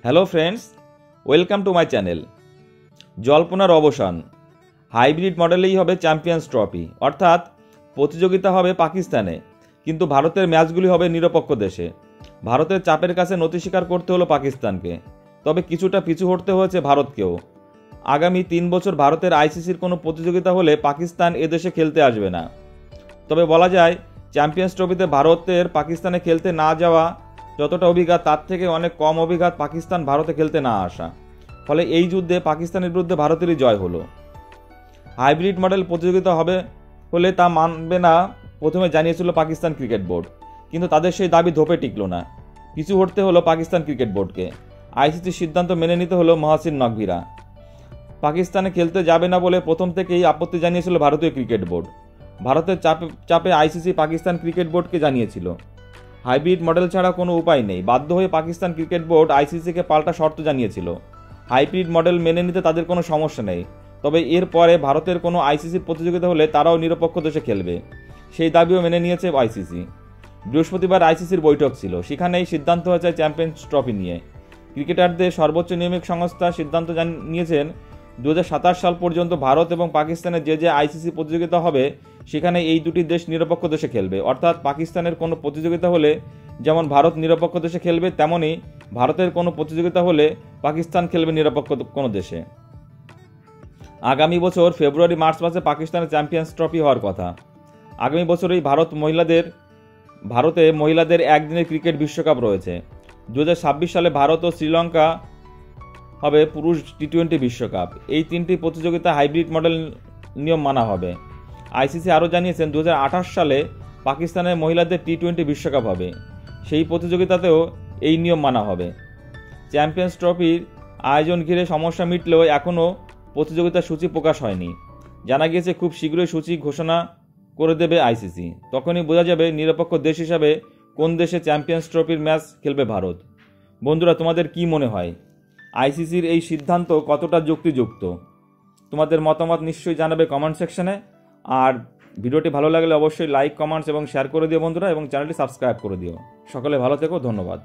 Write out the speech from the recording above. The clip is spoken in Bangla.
Hello friends, welcome to my channel. জল্পনার অবসান। হাইব্রিড মডেলেই হবে চ্যাম্পিয়ন্স ট্রফি, অর্থাৎ প্রতিযোগিতা হবে পাকিস্তানে, কিন্তু ভারতের ম্যাচগুলি হবে নিরপেক্ষ দেশে। ভারতের চাপের কাছে নতি স্বীকার করতে হলো পাকিস্তানকে, তবে কিছুটা পিছু হটতে হয়েছে ভারতকেও। আগামী 3 বছর ভারতের আইসিসির কোনো প্রতিযোগিতা হলে পাকিস্তান এদেশে খেলতে আসবে না। তবে বলা যায় চ্যাম্পিয়ন্স ট্রফিতে ভারতের পাকিস্তানে খেলতে না যাওয়া যতটা অভিঘাত, তার থেকে অনেক কম অভিঘাত পাকিস্তান ভারতে খেলতে না আসা। ফলে এই যুদ্ধে পাকিস্তানের বিরুদ্ধে ভারতেরই জয় হলো। হাইব্রিড মডেল প্রতিযোগিতা হবে হলে তা মানবে না প্রথমে জানিয়েছিল পাকিস্তান ক্রিকেট বোর্ড, কিন্তু তাদের সেই দাবি ধোপে টিকল না। পিছু হটতে হলো পাকিস্তান ক্রিকেট বোর্ডকে। আইসিসির সিদ্ধান্ত মেনে নিতে হলো মহসিন নকভিরা। পাকিস্তানে খেলতে যাবে না বলে প্রথম থেকেই আপত্তি জানিয়েছিল ভারতীয় ক্রিকেট বোর্ড। ভারতের চাপে আইসিসি পাকিস্তান ক্রিকেট বোর্ডকে জানিয়েছিল হাইব্রিড মডেল ছাড়া কোনো উপায় নেই। বাধ্য হয়ে পাকিস্তান ক্রিকেট বোর্ড আইসিসিকে পাল্টা শর্ত জানিয়েছিল। হাইব্রিড মডেল মেনে নিতে তাদের কোনো সমস্যা নেই, তবে এরপরে ভারতের কোনো আইসিসির প্রতিযোগিতা হলে তারাও নিরপেক্ষ দেশে খেলবে, সেই দাবিও মেনে নিয়েছে আইসিসি। বৃহস্পতিবার আইসিসির বৈঠক ছিল, সেখানেই সিদ্ধান্ত হয়েছে চ্যাম্পিয়ন্স ট্রফি নিয়ে। ক্রিকেটারদের সর্বোচ্চ নিয়ামক সংস্থা সিদ্ধান্ত নিয়েছেন 2027 সাল পর্যন্ত ভারত এবং পাকিস্তানের যে আইসিসি প্রতিযোগিতা হবে সেখানে এই দুটি দেশ নিরপেক্ষ দেশে খেলবে। অর্থাৎ পাকিস্তানের কোনো প্রতিযোগিতা হলে যেমন ভারত নিরপেক্ষ দেশে খেলবে, তেমনি ভারতের কোনো প্রতিযোগিতা হলে পাকিস্তান খেলবে নিরপেক্ষ কোনো দেশে। আগামী বছর ফেব্রুয়ারি-মার্চ মাসে পাকিস্তানের চ্যাম্পিয়ন্স ট্রফি হওয়ার কথা। আগামী বছরই ভারতে মহিলাদের একদিনের ক্রিকেট বিশ্বকাপ রয়েছে। 2026 সালে ভারত ও শ্রীলঙ্কা হবে পুরুষ টি-20 বিশ্বকাপ। এই 3টি প্রতিযোগিতা হাইব্রিড মডেল নিয়ম মানা হবে। আইসিসি আরও জানিয়েছেন 2028 সালে পাকিস্তানের মহিলাদের টি-20 বিশ্বকাপ হবে, সেই প্রতিযোগিতাতেও এই নিয়ম মানা হবে। চ্যাম্পিয়ন্স ট্রফির আয়োজন ঘিরে সমস্যা মিটলেও এখনও প্রতিযোগিতার সূচি প্রকাশ হয়নি। জানা গিয়েছে খুব শীঘ্রই সূচি ঘোষণা করে দেবে আইসিসি, তখনই বোঝা যাবে নিরপেক্ষ দেশ হিসাবে কোন দেশে চ্যাম্পিয়ন্স ট্রফির ম্যাচ খেলবে ভারত। বন্ধুরা, তোমাদের কি মনে হয় আইসিসির এই সিদ্ধান্ত কতটা যুক্তিযুক্ত? তোমাদের মতামত নিশ্চয়ই জানাবে কমেন্ট সেকশনে। আর ভিডিওটি ভালো লাগলে অবশ্যই লাইক, কমেন্টস এবং শেয়ার করে দিও বন্ধুরা, এবং চ্যানেলটি সাবস্ক্রাইব করে দিও। সকলে ভালো থেকো, ধন্যবাদ।